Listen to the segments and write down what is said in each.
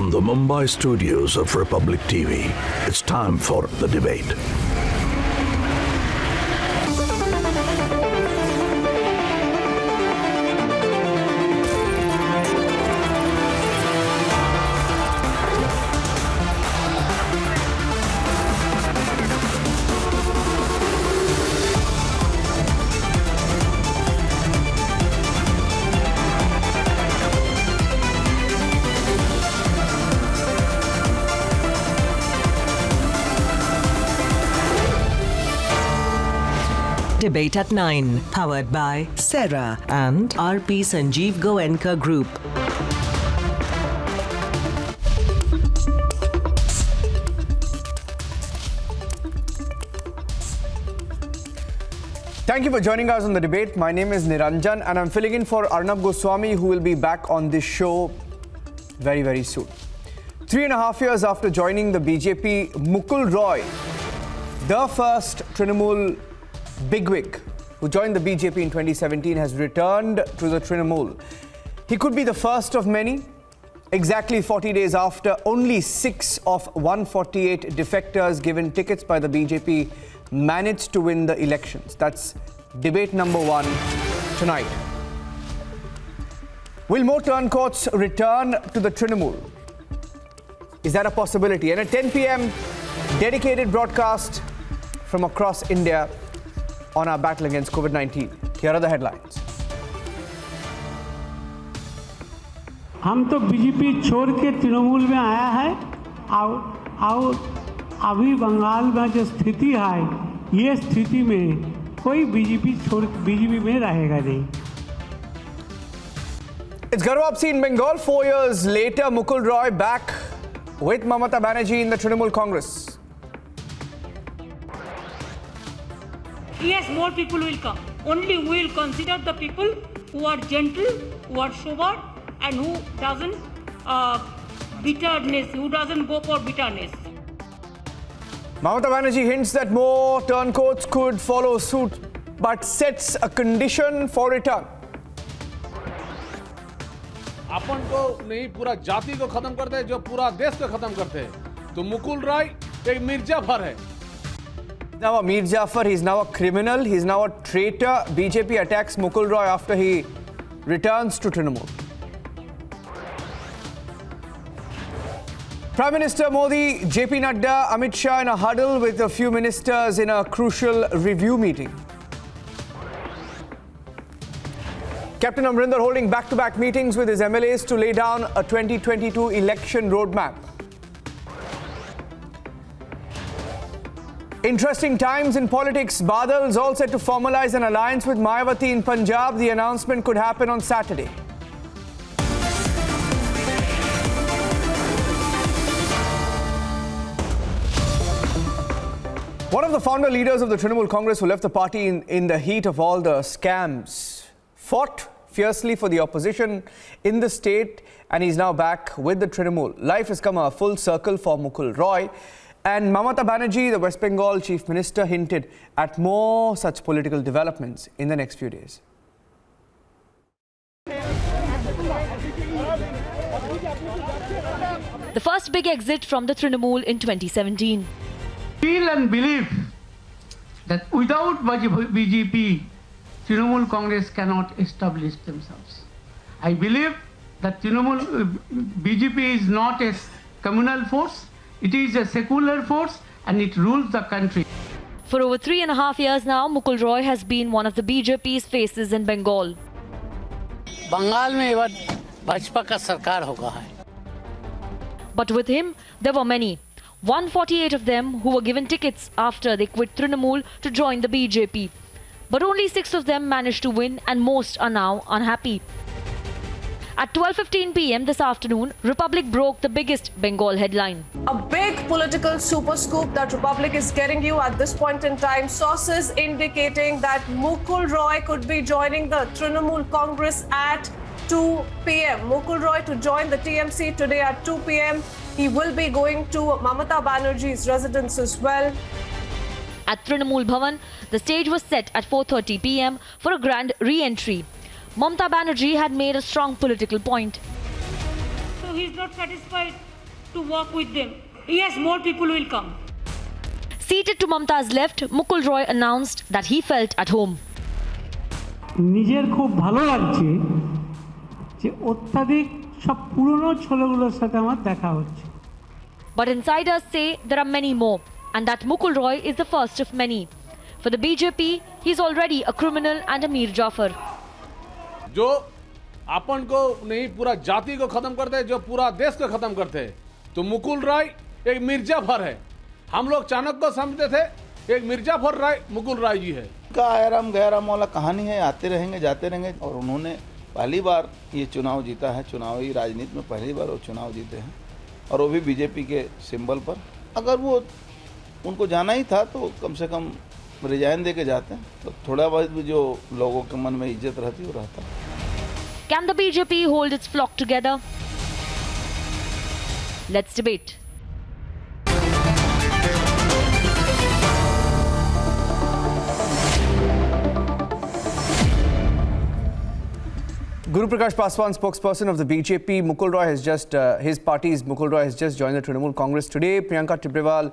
From the Mumbai studios of Republic TV, it's time for The Debate. Debate at 9, powered by Sera and RP Sanjeev Goenka Group. Thank you for joining us on The Debate. My name is Niranjan and I'm filling in for Arnab Goswami, who will be back on this show very, very soon. 3.5 years after joining the BJP, Mukul Roy, the first Trinamool bigwig who joined the BJP in 2017, has returned to the Trinamool. He could be the first of many. Exactly 40 days after, only 6 of 148 defectors given tickets by the BJP managed to win the elections. That's debate number 1 tonight. Will more turncoats return to the Trinamool? Is that a possibility? And at 10 p.m, dedicated broadcast from across India on our battle against COVID-19. Here are the headlines. हम तो BJP छोड़ के तृणमूल में आया है और अभी बंगाल में जो स्थिति है, ये स्थिति में कोई बीजेपी में रहेगा नहीं. It's Garwapsi in Bengal. 4 years later, Mukul Roy back with Mamata Banerjee in the Trinamool Congress. Yes, more people will come. Only we will consider the people who are gentle, who are sober, and who doesn't go for bitterness. Mamata Banerjee hints that more turncoats could follow suit, but sets a condition for return. अपन को नहीं, पूरा जाति को खत्म करते हैं, जो पूरा देश को खत्म करते हैं. तो मुकुल रॉय एक मिर्जाफर है. Now a Mir Jafar, he's now a criminal, he's now a traitor. BJP attacks Mukul Roy after he returns to Trinamool. Prime Minister Modi, JP Nadda, Amit Shah in a huddle with a few ministers in a crucial review meeting. Captain Amrinder holding back-to-back meetings with his MLAs to lay down a 2022 election roadmap. Interesting times in politics. Badal is all set to formalize an alliance with Mayawati in Punjab. The announcement could happen on Saturday. One of the founder leaders of the Trinamool Congress, who left the party in the heat of all the scams, fought fiercely for the opposition in the state, and he's now back with the Trinamool. Life has come a full circle for Mukul Roy. And Mamata Banerjee, the West Bengal Chief Minister, hinted at more such political developments in the next few days. The first big exit from the Trinamool in 2017. Feel and believe that without BJP, Trinamool Congress cannot establish themselves. I believe that BJP is not a communal force. It is a secular force and it rules the country. For over 3.5 years now, Mukul Roy has been one of the BJP's faces in Bengal. Bengal में एबार भाजपा का सरकार होगा है. But with him, there were many. 148 of them who were given tickets after they quit Trinamool to join the BJP. But only 6 of them managed to win, and most are now unhappy. At 12:15 p.m. this afternoon, Republic broke the biggest Bengal headline. A big political super scoop that Republic is getting you at this point in time. Sources indicating that Mukul Roy could be joining the Trinamool Congress at 2 p.m. Mukul Roy to join the TMC today at 2 p.m. He will be going to Mamata Banerjee's residence as well. At Trinamool Bhavan, the stage was set at 4:30 p.m. for a grand re-entry. Mamata Banerjee had made a strong political point. So he's not satisfied to work with them. Yes, more people will come. Seated to Mamta's left, Mukul Roy announced that he felt at home. নিজের খুব ভালো লাগছে যে অত্যাধিক সব পুরনো ছেলেগুলোর সাথে আমার দেখা হচ্ছে। But insiders say there are many more, and that Mukul Roy is the first of many. For the BJP, he's already a criminal and a Mir Jafar. जो अपन को नहीं पूरा जाति को खत्म करते हैं, जो पूरा देश को खत्म करते हैं, तो मुकुल राय एक मिर्जाफर है। हम लोग चाणक्य को समझते थे, एक मिर्जाफर राय मुकुल राय जी है। का आयराम गैराम वाला कहानी है, आते रहेंगे जाते रहेंगे। और उन्होंने पहली बार ये चुनाव जीता है, चुनावी राजनीति में पहली बार वो चुनाव जीते हैं, और वो भी बीजेपी के सिंबल पर। अगर वो उनको जाना ही था तो कम से कम रिजाइन दे के जाते हैं, तो थोड़ा बहुत भी जो लोगों के मन में इज्जत रहती वो रहता। Can the BJP hold its flock together? Let's debate. Guru Prakash Paswan, spokesperson of the BJP, Mukul Roy has just, his party's Mukul Roy has just joined the Trinamool Congress today. Priyanka Tibrewal,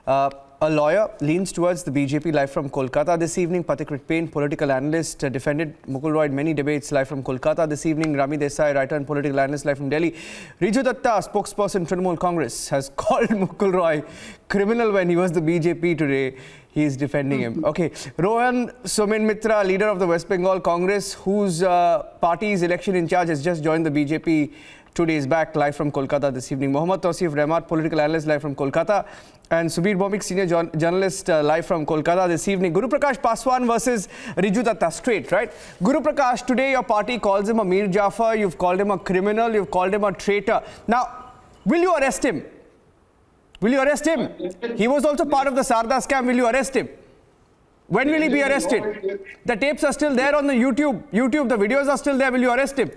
a lawyer, leans towards the BJP. Live from Kolkata this evening. Pathikrit Payne, political analyst, defended Mukul Roy in many debates. Live from Kolkata this evening. Rami Desai, writer and political analyst, live from Delhi. Riju Datta, spokesperson Trinamool Congress, has called Mukul Roy criminal when he was the BJP today. He is defending him. Okay, Rohan Somen Mitra, leader of the West Bengal Congress, whose party's election in charge has just joined the BJP 2 days back, live from Kolkata this evening. Mohammad Tausif Rehmat, political analyst, live from Kolkata. And Subir Bhomik, senior journalist, live from Kolkata this evening. Guru Prakash Paswan versus Riju Datta, straight, right? Guru Prakash, today your party calls him a Mir Jafar, you've called him a criminal, you've called him a traitor. Now, will you arrest him? Will you arrest him? He was also part of the Sarda scam. Will you arrest him? When will he be arrested? The tapes are still there on the YouTube, the videos are still there. Will you arrest him?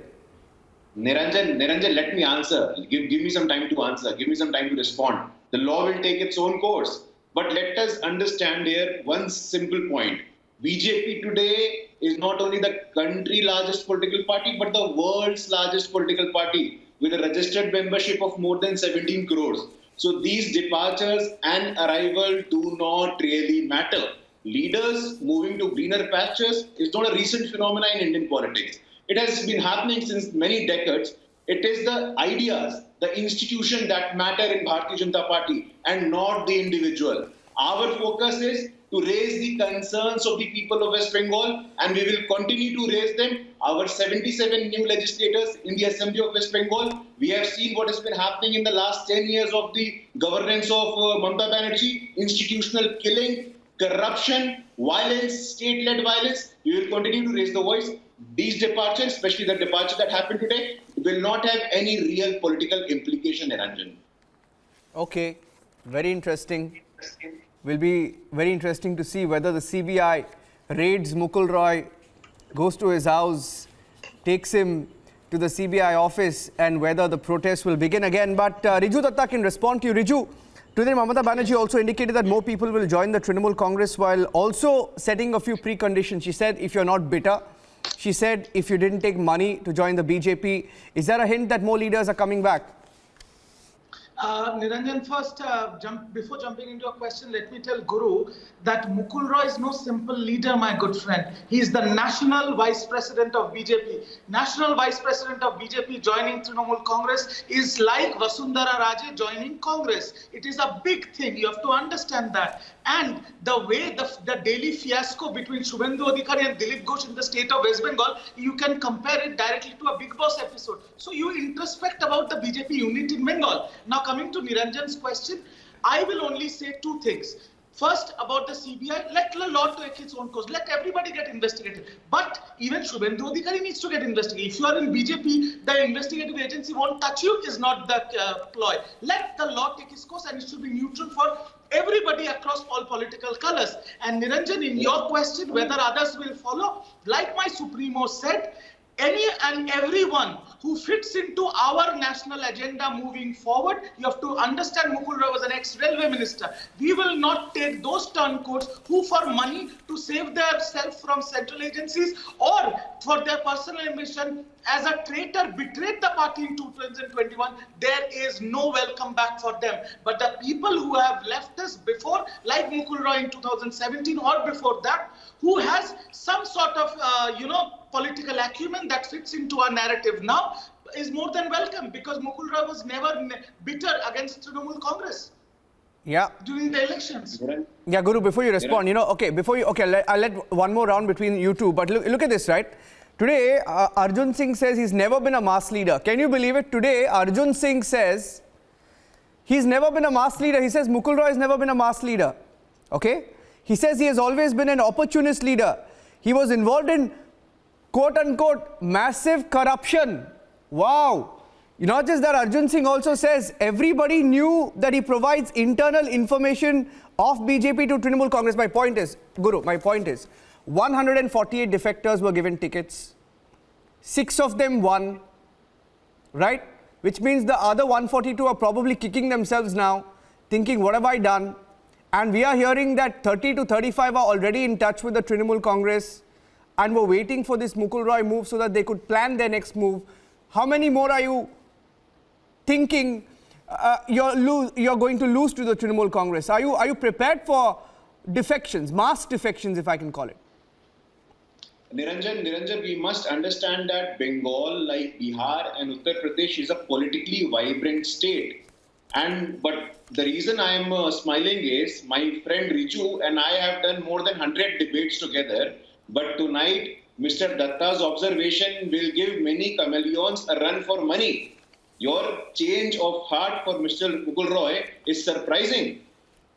Niranjan, let me answer. Give me some time to answer. Give me some time to respond. The law will take its own course. But let us understand here one simple point. BJP today is not only the country's largest political party, but the world's largest political party with a registered membership of more than 17 crores. So these departures and arrival do not really matter. Leaders moving to greener pastures is not a recent phenomenon in Indian politics. It has been happening since many decades. It is the ideas, the institution that matter in Bharatiya Janata Party and not the individual. Our focus is to raise the concerns of the people of West Bengal, and we will continue to raise them. Our 77 new legislators in the Assembly of West Bengal, we have seen what has been happening in the last 10 years of the governance of Mamata Banerjee, institutional killing, corruption, violence, state-led violence. We will continue to raise the voice. These departures, especially the departure that happened today, will not have any real political implication, Niranjan. Okay, very interesting. Will be very interesting to see whether the CBI raids Mukul Roy, goes to his house, takes him to the CBI office, and whether the protests will begin again. But Riju Datta can respond to you. Riju, today Mamata Banerjee also indicated that more people will join the Trinamool Congress while also setting a few preconditions. She said, if you're not bitter, she said, if you didn't take money to join the BJP, is there a hint that more leaders are coming back? Niranjan, first, before jumping into a question, let me tell Guru that Mukul Roy is no simple leader, my good friend. He is the National Vice President of BJP. National Vice President of BJP joining Trinamool Congress is like Vasundhara Raje joining Congress. It is a big thing. You have to understand that. And the way the daily fiasco between Shubhendu Adhikari and Dilip Ghosh in the state of West Bengal, you can compare it directly to a Bigg Boss episode. So you introspect about the BJP unit in Bengal. Now coming to Niranjan's question, I will only say two things. First, about the CBI, let the law take its own course. Let everybody get investigated. But even Shubhendu Adhikari needs to get investigated. If you are in BJP, the investigative agency won't touch you is not the ploy. Let the law take its course, and it should be neutral for everybody across all political colors. And Niranjan, in your question, whether others will follow, like my Supremo said, any and everyone who fits into our national agenda moving forward. You have to understand Mukul Roy was an ex-railway minister. We will not take those turncoats who for money to save themselves from central agencies or for their personal ambition as a traitor betrayed the party in 2021. There is no welcome back for them. But the people who have left us before, like Mukul Roy in 2017 or before that, who has some sort of, political acumen that fits into our narrative now, is more than welcome, because Mukul Roy was never bitter against Trinamool Congress. Yeah. During the elections. Yeah, Guru, before you respond, I'll let one more round between you two. But look at this, right? Today, Arjun Singh says he's never been a mass leader. Can you believe it? Today, Arjun Singh says he's never been a mass leader. He says Mukul Roy has never been a mass leader. Okay? He says he has always been an opportunist leader. He was involved in, quote-unquote, massive corruption. Wow. Not just that, Arjun Singh also says everybody knew that he provides internal information of BJP to Trinamool Congress. My point is, Guru, 148 defectors were given tickets. 6 of them won, right? Which means the other 142 are probably kicking themselves now, thinking, what have I done? And we are hearing that 30 to 35 are already in touch with the Trinamool Congress and were waiting for this Mukul Roy move so that they could plan their next move. How many more are you thinking you're going to lose to the Trinamool Congress? Are you prepared for defections, mass defections, if I can call it? Niranjan, we must understand that Bengal, like Bihar and Uttar Pradesh, is a politically vibrant state. But the reason I am smiling is my friend Riju and I have done more than 100 debates together. But tonight, Mr. Datta's observation will give many chameleons a run for money. Your change of heart for Mr. Mukul Roy is surprising.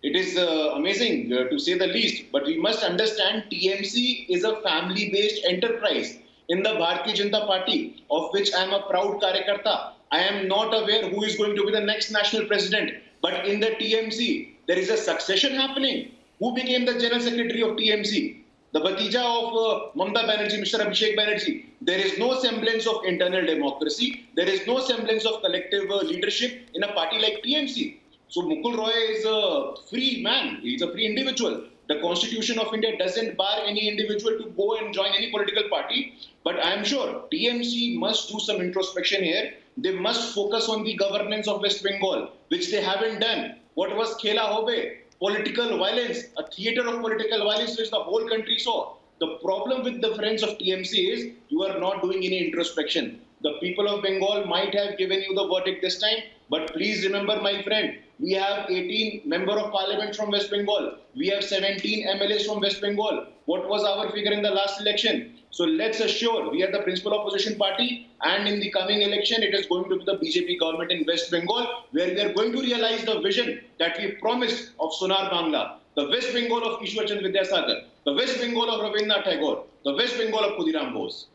It is amazing to say the least, but we must understand TMC is a family-based enterprise in the Bharatiya Janata Party, of which I am a proud Karyakarta. I am not aware who is going to be the next national president, but in the TMC, there is a succession happening. Who became the general secretary of TMC? The Bhatija of Mamata Banerjee, Mr. Abhishek Banerjee. There is no semblance of internal democracy. There is no semblance of collective leadership in a party like TMC. So Mukul Roy is a free man. He's a free individual. The Constitution of India doesn't bar any individual to go and join any political party. But I am sure TMC must do some introspection here. They must focus on the governance of West Bengal, which they haven't done. What was Khela Hobe? Political violence, a theater of political violence which the whole country saw. The problem with the friends of TMC is you are not doing any introspection. The people of Bengal might have given you the verdict this time, but please remember, my friend, we have 18 member of parliament from West Bengal. We have 17 MLAs from West Bengal. What was our figure in the last election? So let's assure we are the principal opposition party, and in the coming election, it is going to be the BJP government in West Bengal, where we are going to realize the vision that we promised of Sonar Bangla, the West Bengal of Ishwar Chand Vidyasagar, the West Bengal of Rabindranath Tagore, the West Bengal of Khudiram Bose.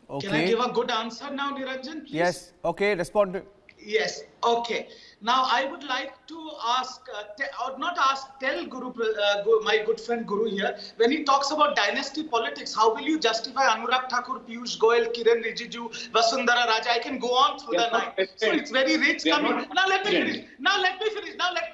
Okay. Can I give a good answer now, Niranjan, please? Yes. Okay, respond to. Yes. Okay. Now, I would like to ask, tell Guru, my good friend Guru here, when he talks about dynasty politics, how will you justify Anurag Thakur, Piyush Goyal, Kiran Rijiju, Vasundhara Raja? I can go on through the night. So it's very rich coming. Now let me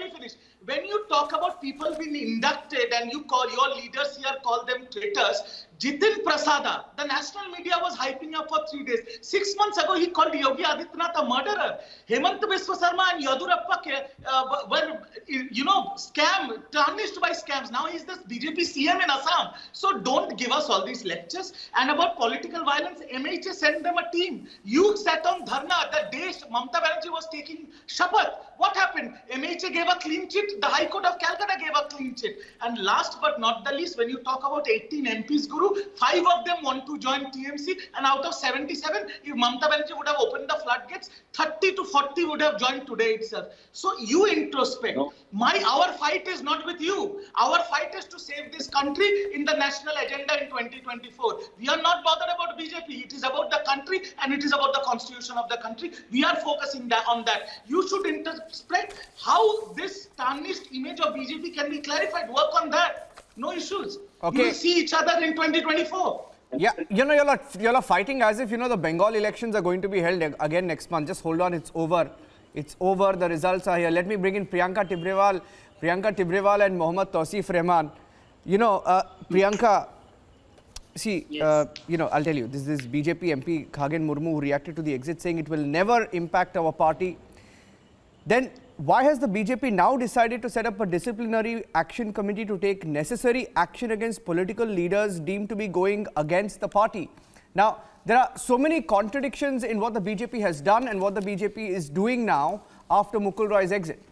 finish. When you talk about people being inducted and you call your leaders here, call them traitors, Jitin Prasada, the national media was hyping up for 3 days. 6 months ago, he called Yogi Adityanath a murderer. Hemant Biswa Sarma and Yadurappa were, tarnished by scams. Now he's this BJP CM in Assam. So don't give us all these lectures. And about political violence, MHA sent them a team. You sat on Dharna the day Mamata Banerjee was taking Shapath. What happened? MHA gave a clean chit. The High Court of Calcutta gave a clean chit. And last but not the least, when you talk about 18 MPs, Guru, 5 of them want to join TMC, and out of 77, if Mamata Banerjee would have opened the floodgates, 30 to 40 would have joined today itself. So you introspect. No. Our fight is not with you. Our fight is to save this country in the national agenda in 2024. We are not bothered about BJP. It is about the country and it is about the constitution of the country. We are focusing on that. You should introspect how this tarnished image of BJP can be clarified. Work on that. No issues. Okay. We will see each other in 2024. Yeah, you're fighting as if, the Bengal elections are going to be held again next month. Just hold on, it's over. It's over, the results are here. Let me bring in Priyanka Tibrewal and Mohammad Tausif Rehman. Priyanka, see, I'll tell you, this is BJP MP Khagen Murmu who reacted to the exit saying it will never impact our party. Then why has the BJP now decided to set up a disciplinary action committee to take necessary action against political leaders deemed to be going against the party? Now, there are so many contradictions in what the BJP has done and what the BJP is doing now after Mukul Roy's exit.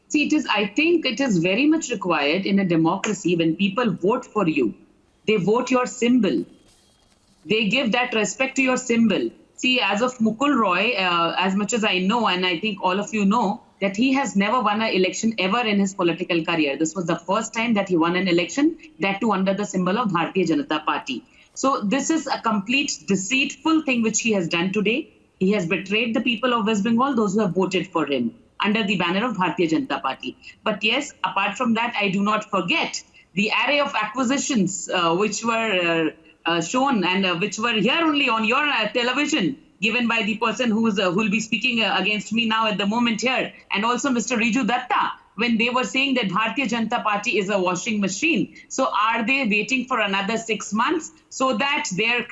See, I think it is very much required in a democracy when people vote for you. They vote your symbol. They give that respect to your symbol. See, as of Mukul Roy, as much as I know, and I think all of you know, that he has never won an election ever in his political career. This was the first time that he won an election, that too under the symbol of Bharatiya Janata Party. So this is a complete deceitful thing which he has done today. He has betrayed the people of West Bengal, those who have voted for him, under the banner of Bharatiya Janata Party. But yes, apart from that, I do not forget the array of acquisitions which were shown and which were here only on your television, given by the person who will be speaking against me now at the moment here, and also Mr. Riju Datta, when they were saying that Bharatiya Janata Party is a washing machine. So are they waiting for another 6 months so that their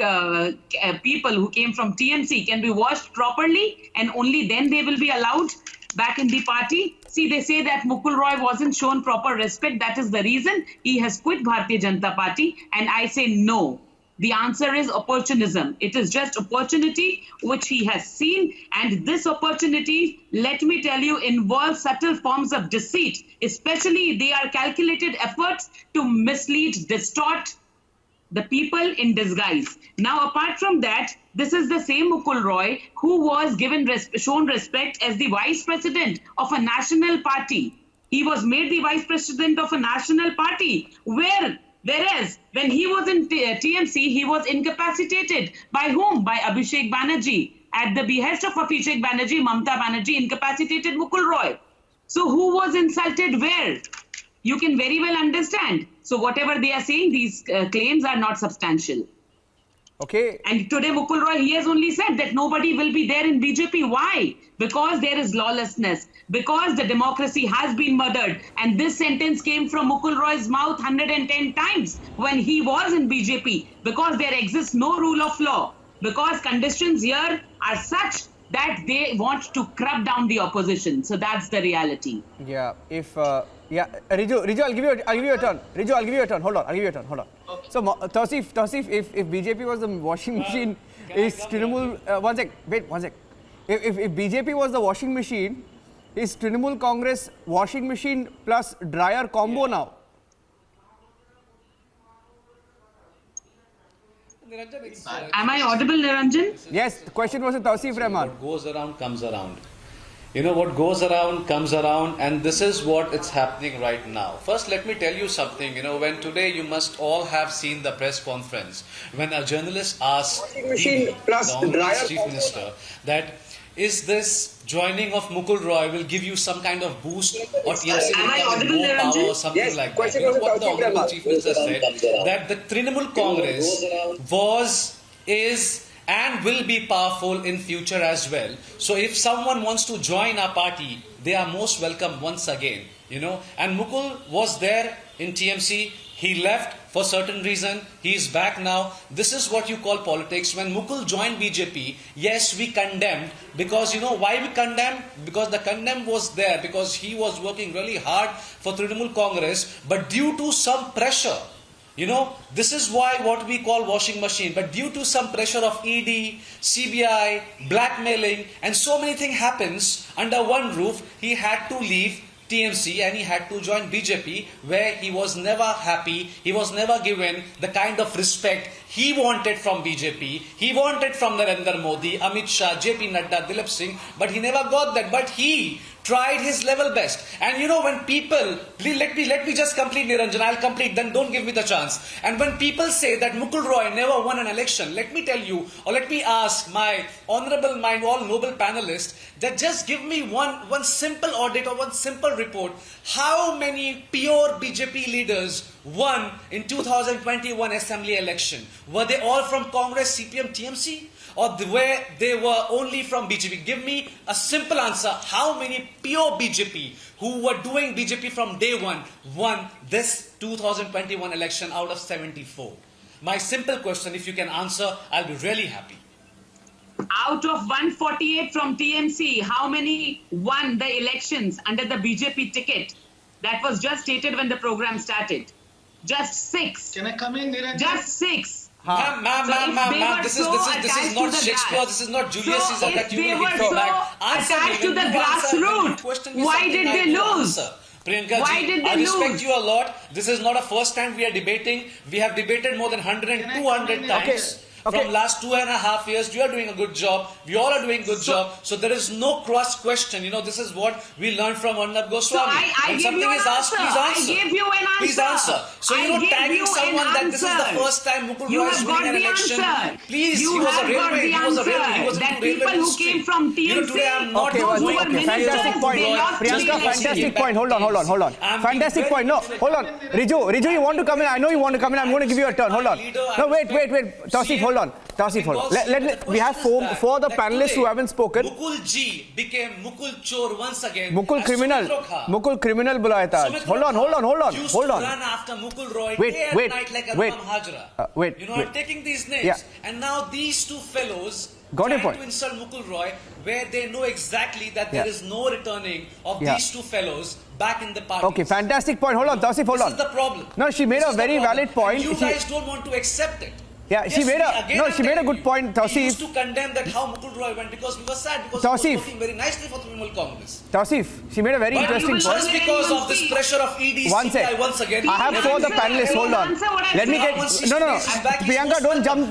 people who came from TMC can be washed properly and only then they will be allowed back in the party? See, they say that Mukul Roy wasn't shown proper respect. That is the reason he has quit Bharatiya Janata Party. And I say no. The answer is opportunism. It is just opportunity which he has seen. And this opportunity, let me tell you, involves subtle forms of deceit. Especially they are calculated efforts to mislead, distort the people in disguise. Now, apart from that, this is the same Mukul Roy who was shown respect as the vice president of a national party. He was made the vice president of a national party. Whereas when he was in TMC, he was incapacitated. By whom? By Abhishek Banerjee. At the behest of Abhishek Banerjee, Mamata Banerjee incapacitated Mukul Roy. So who was insulted where? You can very well understand. So whatever they are saying, these claims are not substantial. Okay. And today Mukul Roy, he has only said that nobody will be there in BJP. Why? Because there is lawlessness. Because the democracy has been murdered. And this sentence came from Mukul Roy's mouth 110 times when he was in BJP. Because there exists no rule of law. Because conditions here are such that they want to crab down the opposition. So that's the reality. Yeah. Riju, I'll give you a turn. Riju, I'll give you a turn. Hold on. Okay. So, Tausif, if BJP was the washing machine, is Trinamool... one sec. If BJP was the washing machine, is Trinamool Congress washing machine plus dryer combo now? Am I audible, Niranjan? Yes, the question was to Tausif Rehman. What goes around comes around. What goes around comes around, and this is what is happening right now. First, let me tell you something. When today you must all have seen the press conference when a journalist asked the Honorable Chief Minister that is this joining of Mukul Roy will give you some kind of boost or TMC will come with more power or something like that. What the Honorable Chief Minister said, that the Trinamool Congress is and will be powerful in future as well. So if someone wants to join our party, they are most welcome once again, And Mukul was there in TMC. He left for certain reason. He is back now. This is what you call politics. When Mukul joined BJP, yes, we condemned. Because why we condemned? Because the condemn was there. Because he was working really hard for Trinamool Congress. But due to some pressure, this is what we call washing machine. But due to some pressure of ED, CBI, blackmailing, and so many things happens under one roof, he had to leave TMC and he had to join BJP, where he was never happy. He was never given the kind of respect he wanted from BJP. He wanted from Narendra Modi, Amit Shah, JP Nadda, Dilip Singh, but he never got that. But he tried his level best. And you know, when people, let me just complete, Niranjan, I'll complete, then don't give me the chance. And when people say that Mukul Roy never won an election, let me tell you, or let me ask my honorable, my all noble panelists, that just give me one simple audit or one simple report. How many pure BJP leaders won in 2021 assembly election? Were they all from Congress, CPM, TMC? Or where they were only from BJP? Give me a simple answer. How many pure BJP who were doing BJP from day one won this 2021 election out of 74? My simple question, if you can answer, I'll be really happy. Out of 148 from TMC, how many won the elections under the BJP ticket? That was just stated when the program started. Just 6. Can I come in, Niranjan? Just 6. Ma'am, this is not Shakespeare, this is not Julius Caesar that you will hit back. Attached to the grassroots, why did they lose? Priyanka Why ji, did they I respect lose? you a lot. This is not a first time we are debating. We have debated more than 100 and 200 times. From last 2.5 years, you are doing a good job. We all are doing a good job. So there is no cross question. You know, this is what we learned from Arnab Goswami. I when gave something you an is asked, answer. please answer. I gave you an answer. Please answer. So I you know, gave tagging you someone an that this is the answer. first time Mukul You Roy is have winning got an the election. answer. Please, You he was a have got railway. the He was a answer. railway. He was That into railway people who history. came from You know, TMC, today I'm not Okay, those who okay, were ministers, fantastic point. they lost Priyanka, the fantastic election. point. Hold on. Fantastic point. No, hold on. Riju, you want to come in? I know you want to come in. I'm going to give you a turn. Hold on. No, wait. Tausif, hold on. We have four other panelists who haven't spoken. Mukul Ji became Mukul Chor once again. Mukul criminal bulaya tha. Hold on. Used to run after Mukul Roy day and night like Anupam Hajra. You know, I'm taking these names. Yeah. And now these two fellows Got your trying point. to insult Mukul Roy, where they know exactly that there is no returning of these two fellows back in the party. Okay, fantastic point. Hold on, Tausif, hold on. This is the problem. No, she made a very valid point. And you guys don't want to accept it. Yeah, she made a good point, Tausif. We used to condemn that how Mukul Roy went because we were sad because Tausif. he was working very nicely for Trinamool Congress. Tausif, she made a very interesting point. Just because of this pressure of ED, One sec. CBI once again. I have four other panelists. Hold on. Let me get. No. Priyanka,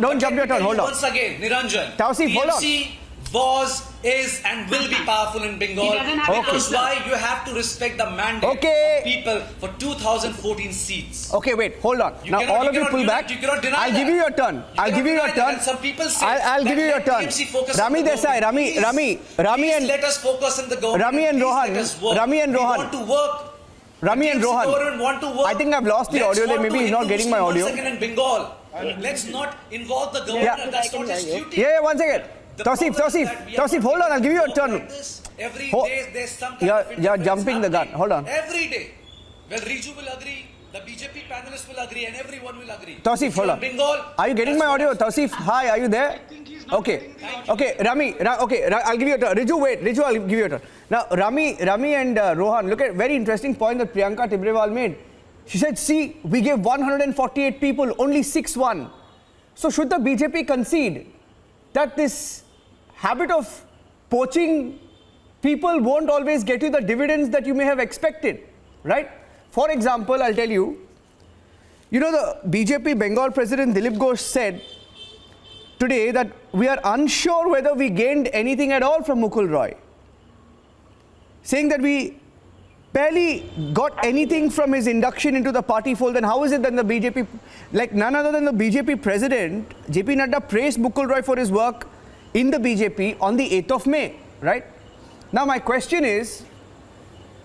don't jump your turn. Hold on. Once again, Niranjan. Tausif, hold on. TMC was, is, and will be powerful in Bengal. Because why? You have to respect the mandate of people for 2014 seats. Okay, wait, hold on. Now all of you pull back. You cannot deny I'll give you your turn. I'll give you your turn. Some people say I'll give you your turn. Rami Desai, Rami and let us focus on the government. Rami and Rohan. We want to work. Rami and Rohan. Want to work. I think I've lost the audio there. Maybe he's not getting my audio. Once again in Bengal. Let's not involve the government. That's not his duty. Yeah, 1 second. Tausif, hold on. I'll give you a turn. Every day there's some kind of You're jumping the gun. Hold on. Every day. Well, Riju will agree, the BJP panelists will agree, and everyone will agree. Tausif, hold on. Bengal, Are you getting my audio? Tausif, hi, are you there? Okay, Rami, I'll give you a turn. Riju, wait. Riju, I'll give you a turn. Now, Rami and Rohan, look at very interesting point that Priyanka Tibrewal made. She said, see, we gave 148 people, only 6 won. So should the BJP concede that this habit of poaching people won't always get you the dividends that you may have expected, right? For example, I'll tell you, the BJP Bengal President Dilip Ghosh said today that we are unsure whether we gained anything at all from Mukul Roy, saying that we barely got anything from his induction into the party fold. Then how is it that the BJP, like none other than the BJP president, JP Nadda, praised Mukul Roy for his work in the BJP on the 8th of May, right? Now my question is,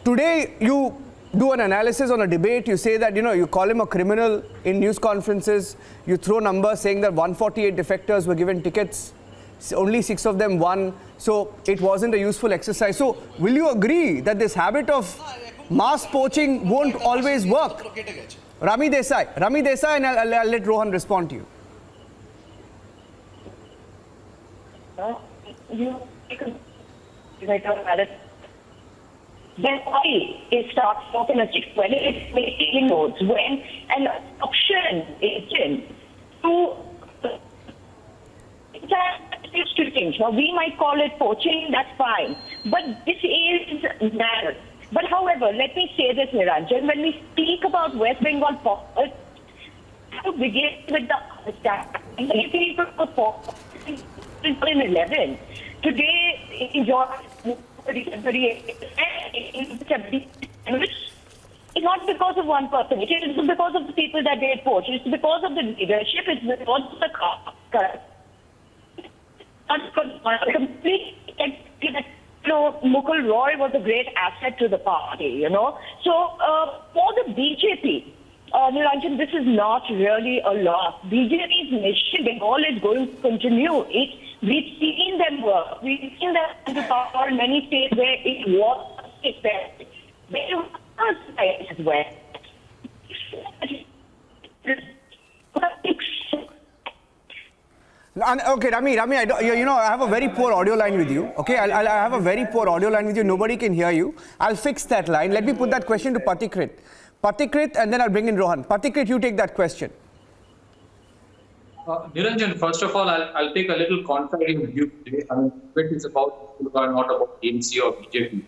today you do an analysis on a debate, you say that, you call him a criminal in news conferences, you throw numbers saying that 148 defectors were given tickets, only 6 of them won, so it wasn't a useful exercise. So will you agree that this habit of mass poaching won't always work? Rami Desai, and I'll let Rohan respond to you. Then why it starts talking a 612? It's making notes when an option is in to to things. Now, we might call it poaching, that's fine. But this is narrow. But however, let me say this, Niranjan, when we speak about West Bengal politics, to begin with the understanding, people in 11, today enjoy 38%. It's not because of one person. It is because of the people that they poach. It's because of the leadership. It's because of the complete. Mukul Roy was a great asset to the party, So for the BJP, Niranjan, this is not really a loss. BJP's mission, Bengal is going to continue it. We've seen them work. We've seen them to power in many states where it was there. There were states where. Okay, Rami, I have a very poor audio line with you. Okay, I have a very poor audio line with you. Nobody can hear you. I'll fix that line. Let me put that question to Patikrit. Patikrit, and then I'll bring in Rohan. Patikrit, you take that question. Niranjan, first of all, I'll take a little contrary view today. It is about not about ANC or BJP.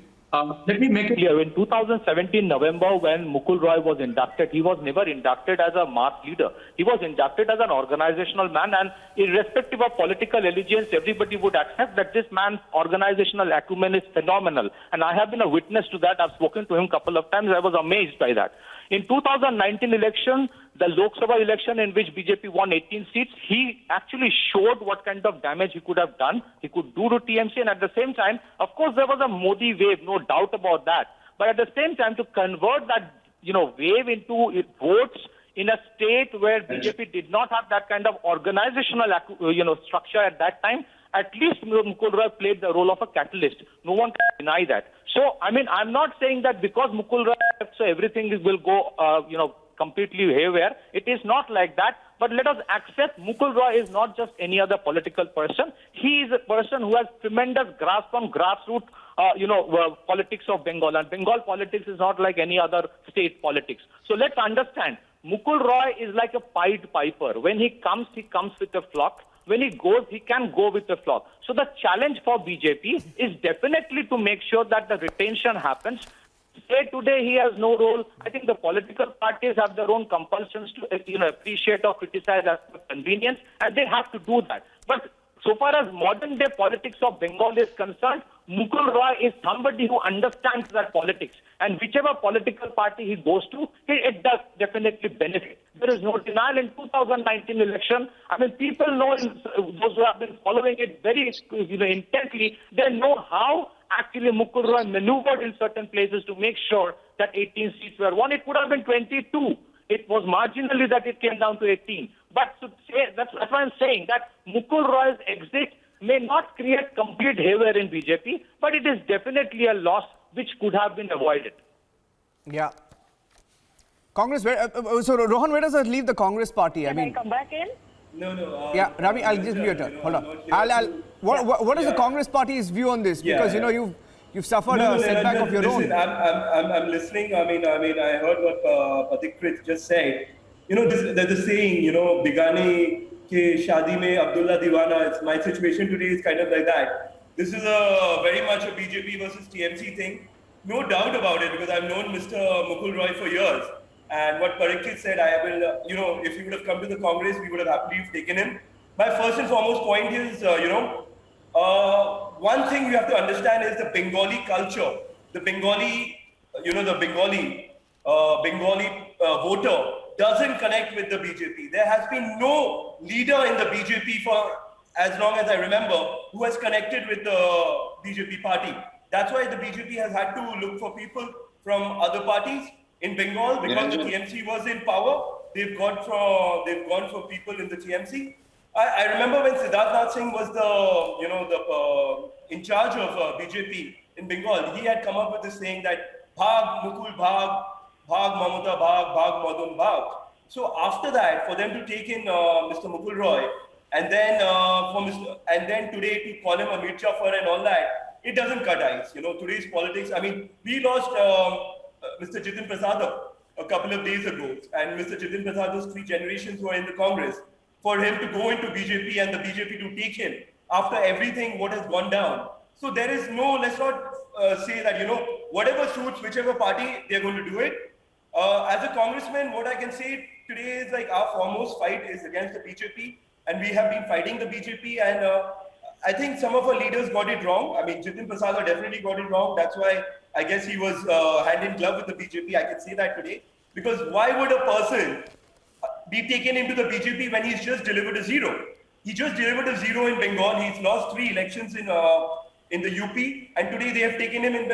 Let me make it clear. In 2017 November, when Mukul Roy was inducted, he was never inducted as a mass leader. He was inducted as an organizational man, and irrespective of political allegiance, everybody would accept that this man's organizational acumen is phenomenal. And I have been a witness to that. I've spoken to him a couple of times. I was amazed by that. In 2019 election, the Lok Sabha election in which BJP won 18 seats, he actually showed what kind of damage he could have done. He could do to TMC, and at the same time, of course, there was a Modi wave, no doubt about that. But at the same time, to convert that, wave into votes in a state where BJP did not have that kind of organizational, structure at that time, at least Mukul Roy played the role of a catalyst. No one can deny that. So, I'm not saying that because Mukul Roy left, so everything will go, completely haywire. It is not like that. But let us accept Mukul Roy is not just any other political person. He is a person who has tremendous grasp on grassroots, politics of Bengal. And Bengal politics is not like any other state politics. So let's understand, Mukul Roy is like a Pied Piper. When he comes with a flock. When he goes, he can go with the flock. So the challenge for BJP is definitely to make sure that the retention happens. Say today he has no role. I think the political parties have their own compulsions to appreciate or criticize as per convenience, and they have to do that. But so far as modern day politics of Bengal is concerned, Mukul Roy is somebody who understands that politics. And whichever political party he goes to, it does definitely benefit. There is no denial. In 2019 election, people know, those who have been following it very intently, they know how actually Mukul Roy maneuvered in certain places to make sure that 18 seats were won. It could have been 22. It was marginally that it came down to 18. But to say, that's why I'm saying that Mukul Roy's exit may not create complete haywire in BJP, but it is definitely a loss which could have been avoided. Yeah. Congress, so Rohan, where does that leave the Congress party? Can I come back in? No. Yeah, Rami, I'll just be your turn. Hold on. What is the Congress party's view on this? Because you've suffered a setback of your own. I'm listening. I heard what Patikrit just said. There's a saying, Bigani ke shadi mein Abdullah Diwana. It's my situation today is kind of like that. This is very much a BJP versus TMC thing. No doubt about it, because I've known Mr. Mukul Roy for years. And what Parikshit said, I will, if he would have come to the Congress, we would have happily taken him. My first and foremost point is, one thing you have to understand is the Bengali culture. The Bengali, Bengali voter doesn't connect with the BJP. There has been no leader in the BJP for as long as I remember who has connected with the BJP party. That's why the BJP has had to look for people from other parties in Bengal, because the TMC was in power. They've gone for people in the TMC. I remember when Siddharth Nath Singh was in charge of BJP in Bengal, he had come up with this saying that Bhag Mukul Bhag, Bhag Mamata Bhag, Bhag Madun Bhag. So after that, for them to take in Mr. Mukul Roy, and then today to call him a Mir Jafar and all that, it doesn't cut ice. Today's politics. We lost Mr. Jitin Prasad a couple of days ago, and Mr. Jitin Prasad's 3 generations were in the Congress. For him to go into BJP and the BJP to take him after everything what has gone down. So there is no, let's not say that, whatever suits whichever party, they're going to do it. As a congressman, what I can say today is like our foremost fight is against the BJP, and we have been fighting the BJP, and I think some of our leaders got it wrong. Jitin Prasad definitely got it wrong. That's why I guess he was hand in glove with the BJP. I can say that today. Because why would a person be taken into the BJP when he's just delivered a zero? He just delivered a zero in Bengal. He's lost 3 elections in the UP, and today they have taken him in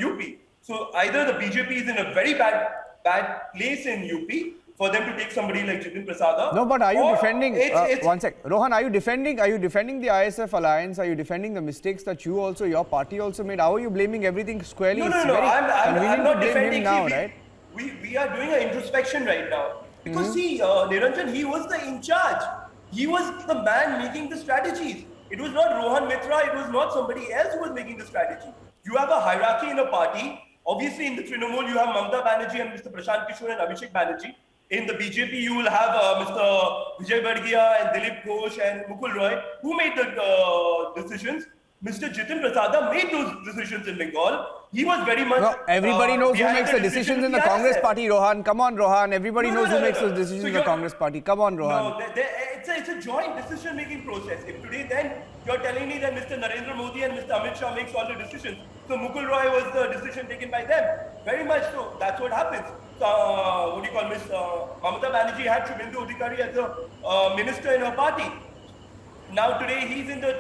UP. So either the BJP is in a very bad place in UP for them to take somebody like Jitin Prasada. No, but are you defending? One sec, Rohan. Are you defending the ISF alliance? Are you defending the mistakes that your party also made? How are you blaming everything squarely? No. I'm not defending now, right? We are doing an introspection right now because see, Niranjan, he was the in charge. He was the man making the strategies. It was not Rohan Mitra. It was not somebody else who was making the strategy. You have a hierarchy in a party. Obviously, in the Trinamool, you have Mamata Banerjee and Mr. Prashant Kishore and Abhishek Banerjee. In the BJP, you will have Mr. Vijay Bargia and Dilip Ghosh and Mukul Roy. Who made the decisions? Mr. Jitin Prasada made those decisions in Bengal. He was very much... No, everybody knows who makes the decisions in the Congress party, Rohan. Come on, Rohan. Everybody knows who makes those decisions in the Congress party. Come on, Rohan. No, it's a joint decision-making process. If today then you're telling me that Mr. Narendra Modi and Mr. Amit Shah makes all the decisions, so Mukul Roy was the decision taken by them. Very much so. That's what happens. What do you call Miss Mamata Banerjee had Shubhendu Adhikari as a minister in her party. Now today he's in the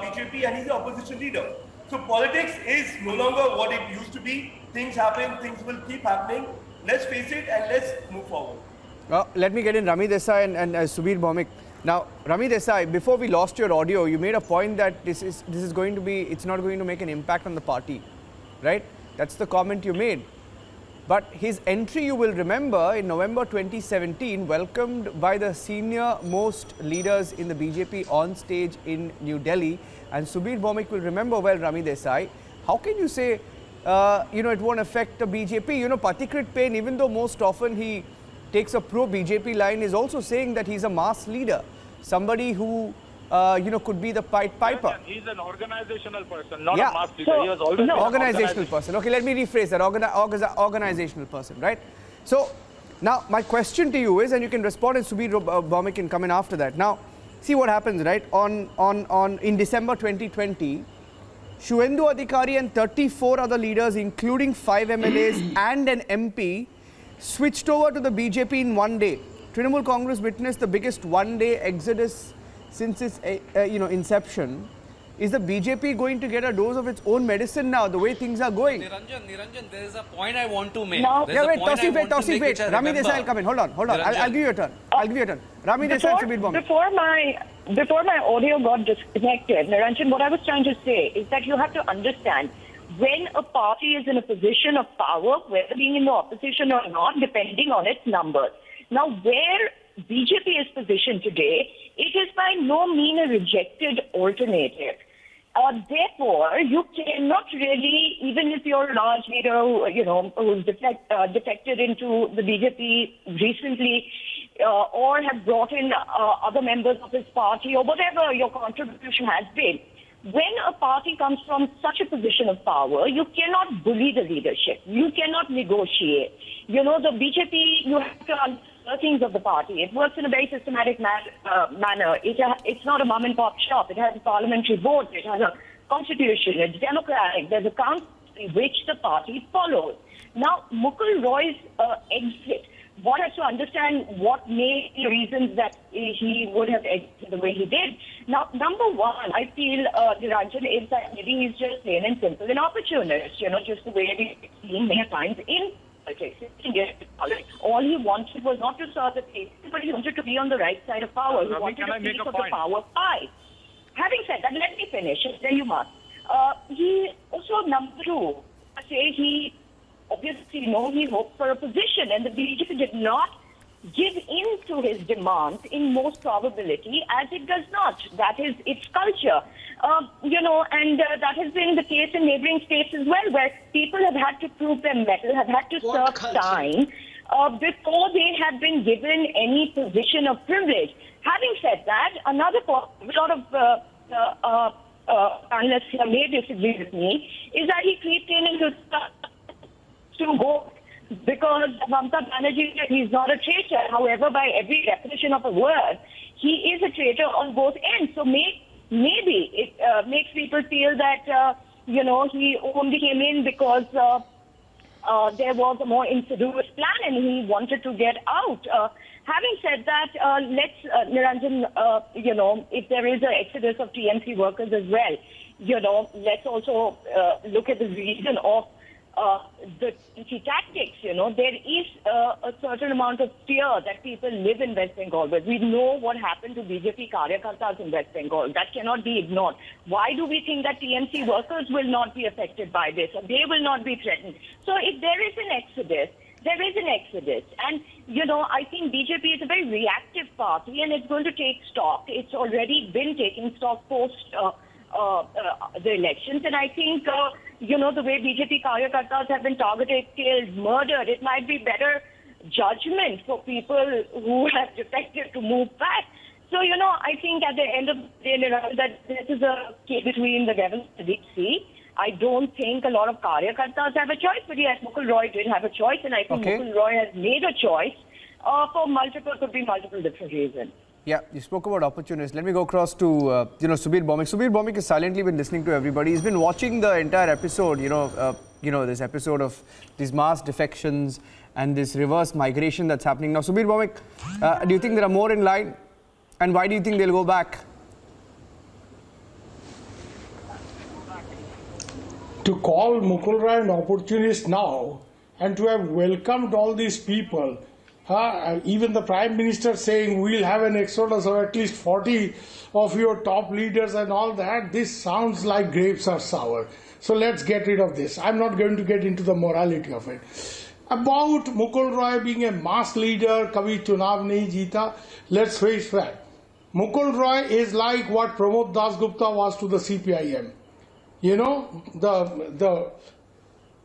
BJP and he's the opposition leader. So politics is no longer what it used to be. Things happen, things will keep happening. Let's face it and let's move forward. Let me get in Rami Desai and Subir Bhowmik. Now, Rami Desai, before we lost your audio, you made a point that this is going to be, it's not going to make an impact on the party, right? That's the comment you made. But his entry, you will remember, in November 2017, welcomed by the senior most leaders in the BJP on stage in New Delhi. And Subir Bhowmik will remember well Rami Desai. How can you say, it won't affect the BJP? Patikrit Pain, even though most often he takes a pro-BJP line, is also saying that he's a mass leader. Somebody who, could be the Pied Piper. He's an organizational person, not a mass leader. So, he was always organizational person. Okay, let me rephrase that. Organizational person, right? So, now my question to you is, and you can respond and Subir Bhowmik can come in after that. Now, see what happens, right? In December 2020, Shubhendu Adhikari and 34 other leaders, including 5 MLAs and an MP, switched over to the BJP in one day. Trinamool Congress witnessed the biggest one-day exodus since its inception. Is the BJP going to get a dose of its own medicine now, the way things are going? Niranjan, there is a point I want to make. No. Yeah, wait, Tausif, wait. Rami Desai will come in. Hold on. I'll give you a turn. Rami Desai, Subir Bhowmik. Before my audio got disconnected, Niranjan, what I was trying to say is that you have to understand, when a party is in a position of power, whether being in the opposition or not, depending on its numbers. Now, where BJP is positioned today, it is by no means a rejected alternative. Therefore, you cannot really, even if you're a large leader who's defected into the BJP recently, or have brought in other members of his party, or whatever your contribution has been, when a party comes from such a position of power, you cannot bully the leadership. You cannot negotiate. The BJP, you have to understand workings of the party. It works in a very systematic manner. It's not a mom and pop shop. It has a parliamentary board. It has a constitution. It's democratic. There's a council which the party follows. Now, Mukul Roy's exit, one has to understand what may be the reasons that he would have exited the way he did. Now, number one, I feel, Niranjan, is that maybe he's just plain and simple an opportunist, just the way we've seen many times in politics. All he wanted was not to serve the people, but he wanted to be on the right side of power. He wanted a piece of the power pie. Having said that, let me finish. Then you must. He also, number two, he obviously, he hoped for a position, and the BJP did not give in to his demands in most probability, as it does not. That is its culture. And that has been the case in neighboring states as well, where people have had to prove their mettle, have had to serve time before they have been given any position of privilege. Having said that, another point, a lot of analysts here may disagree with me, is that he creeped in into to go because Mamata Banerjee, he's not a traitor. However, by every definition of a word, he is a traitor on both ends. So maybe it makes people feel that he only came in because there was a more insidious plan and he wanted to get out. Having said that, let's, Niranjan, if there is an exodus of TMC workers as well, let's also look at the reason of the tactics. There is a certain amount of fear that people live in West Bengal with. We know what happened to BJP Karyakartas in West Bengal. That cannot be ignored. Why do we think that TMC workers will not be affected by this, or they will not be threatened? So if there is an exodus, there is an exodus. And, I think BJP is a very reactive party and it's going to take stock. It's already been taking stock post the elections. And I think, the way BJP Karyakartas have been targeted, killed, murdered, it might be better judgment for people who have defected to move back. So, I think at the end of the day, that this is a case between the devil and the sea. I don't think a lot of Karyakartas have a choice, but yes, Mukul Roy did have a choice, and I think Mukul Roy has made a choice for multiple different reasons. Yeah, you spoke about opportunists. Let me go across to, Subir Bhaumik. Subir Bhaumik has silently been listening to everybody. He's been watching the entire episode, this episode of these mass defections and this reverse migration that's happening. Now, Subir Bhaumik, do you think there are more in line? And why do you think they'll go back? To call Mukul Roy an opportunist now and to have welcomed all these people, even the Prime Minister saying we'll have an exodus of at least 40 of your top leaders and all that, this sounds like grapes are sour. So let's get rid of this. I'm not going to get into the morality of it. About Mukul Roy being a mass leader, Kabhi Chunav Nahi Jeeta, let's face fact. Mukul Roy is like what Pramod Dasgupta was to the CPIM. The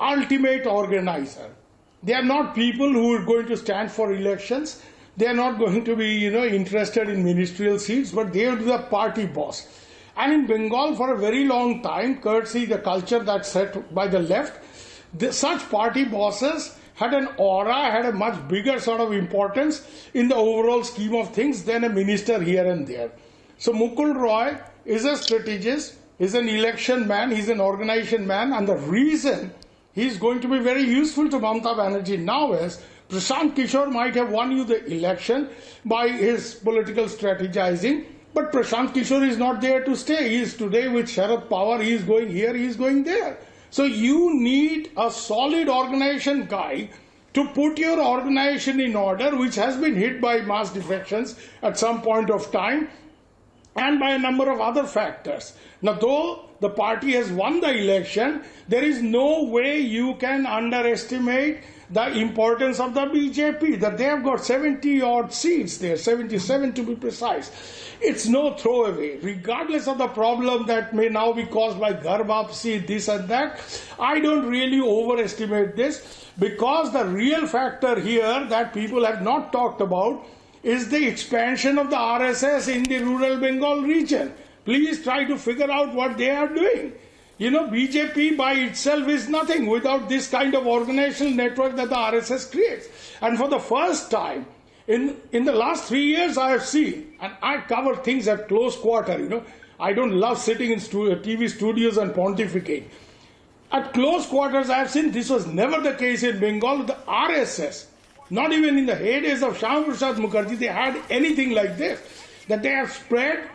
ultimate organizer. They are not people who are going to stand for elections. They are not going to be, interested in ministerial seats, but they are the party boss. And in Bengal for a very long time, courtesy the culture that's set by the left, such party bosses had an aura, had a much bigger sort of importance in the overall scheme of things than a minister here and there. So Mukul Roy is a strategist, is an election man, he's an organization man, and the reason he's going to be very useful to Mamata Banerjee now is Prashant Kishore might have won you the election by his political strategizing, but Prashant Kishore is not there to stay. He is today with Sharad Pawar, he is going here, he is going there. So you need a solid organization guy to put your organization in order, which has been hit by mass defections at some point of time and by a number of other factors. Now, though the party has won the election, there is no way you can underestimate the importance of the BJP, that they have got 70 odd seats there, 77 to be precise. It's no throwaway. Regardless of the problem that may now be caused by Ghar Wapsi, this and that, I don't really overestimate this, because the real factor here that people have not talked about is the expansion of the RSS in the rural Bengal region. Please try to figure out what they are doing. BJP by itself is nothing without this kind of organizational network that the RSS creates. And for the first time, in the last 3 years I have seen, and I cover things at close quarter, I don't love sitting in TV studios and pontificate. At close quarters I have seen this was never the case in Bengal. The RSS, not even in the heydays of Shyama Prasad Mukherjee, they had anything like this, that they have spread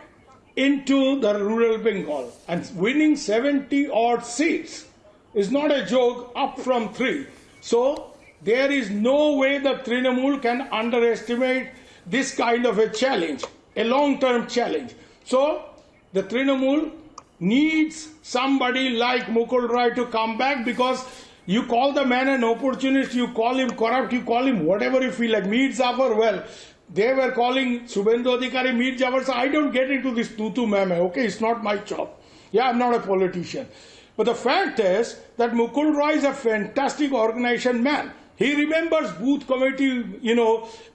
into the rural Bengal, and winning 70 odd seats is not a joke, up from 3. So there is no way that Trinamool can underestimate this kind of a challenge, a long-term challenge. So the Trinamool needs somebody like Mukul Roy to come back, because you call the man an opportunist, you call him corrupt, you call him whatever you feel like. Mir Jafar, well, they were calling Subhendu Adhikari Mir Jafar, so I don't get into this tutu meme, okay? It's not my job. Yeah, I'm not a politician. But the fact is that Mukul Roy is a fantastic organization man. He remembers booth committee,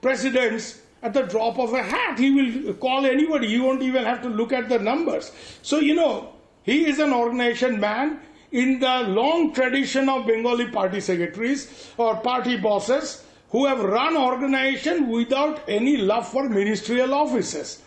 presidents at the drop of a hat. He will call anybody. He won't even have to look at the numbers. So, he is an organization man in the long tradition of Bengali party secretaries or party bosses who have run organization without any love for ministerial offices.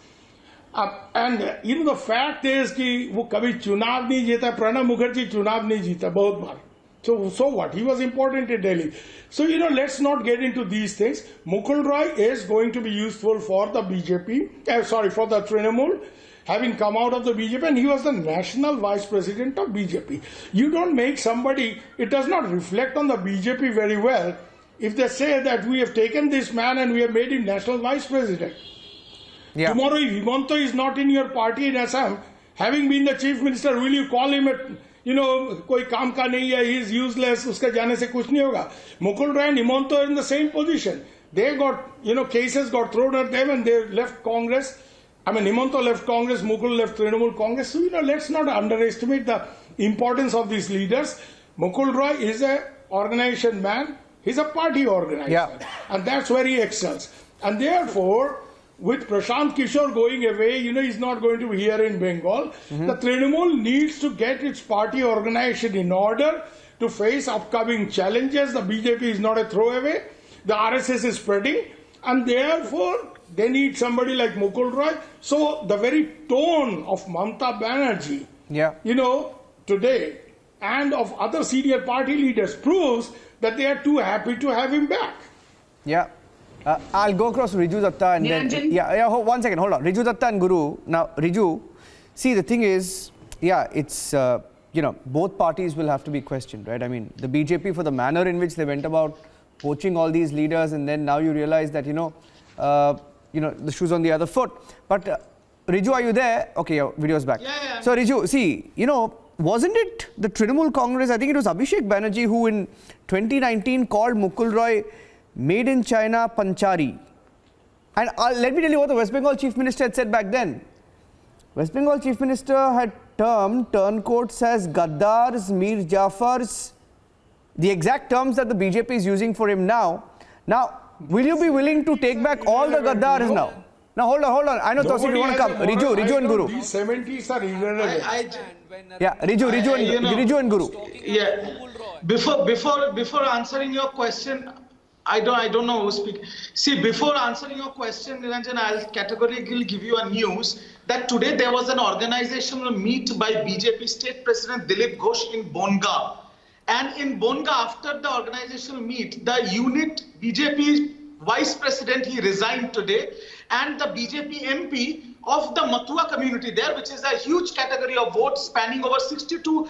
And the fact is कि वो कभी चुनाव नहीं जीता, प्रणब मुखर्जी चुनाव नहीं जीता बहुत बार. So what? He was important in Delhi. So, let's not get into these things. Mukul Roy is going to be useful for the BJP, for the Trinamool, having come out of the BJP, and he was the national vice president of BJP. You don't make somebody, it does not reflect on the BJP very well if they say that we have taken this man and we have made him national vice president. Yeah. Tomorrow, if Himanta is not in your party in Assam, having been the chief minister, will you call him कोई काम का नहीं है, he is useless, उसका जाने से कुछ नहीं होगा? Mukul Roy and Himanta are in the same position. They got, cases got thrown at them and they left Congress. Himanta left Congress, Mukul left Trinamool Congress. So, let's not underestimate the importance of these leaders. Mukul Roy is a organization man. He's a party organizer. Yeah. And that's where he excels. And therefore, with Prashant Kishore going away, he's not going to be here in Bengal. The Trinamool needs to get its party organization in order to face upcoming challenges. The BJP is not a throwaway. The RSS is spreading. And therefore, they need somebody like Mukul Roy. So, the very tone of Mamata Banerjee, today, and of other senior party leaders proves that they are too happy to have him back. Yeah. I'll go across to Riju Datta and then... one second, hold on. Riju Datta and Guru. Now, Riju, see, the thing is, it's, both parties will have to be questioned, right? The BJP for the manner in which they went about poaching all these leaders, and then now you realize that, the shoe's on the other foot. But, Riju, are you there? Okay, your video's back. Yeah. So, Riju, see, wasn't it the Trinamool Congress, I think it was Abhishek Banerjee who in 2019 called Mukul Roy Made in China Panchari. And let me tell you what the West Bengal Chief Minister had said back then. West Bengal Chief Minister had termed turncoats as Gaddars, Mir Jafars, the exact terms that the BJP is using for him now. Now, will you be willing to take back all the Gaddars now? Now, hold on. I know, Tausif, you want to come. Riju and Guru. These 70s are irrelevant. Riju and Guru. Yeah. Before answering your question, I don't know who speak. See, before answering your question, Niranjan, I'll categorically give you a news that today there was an organizational meet by BJP State President Dilip Ghosh in Bonga. And in Bonga, after the organizational meet, the unit BJP Vice President, he resigned today, and the BJP MP of the Mathua community there, which is a huge category of votes spanning over 62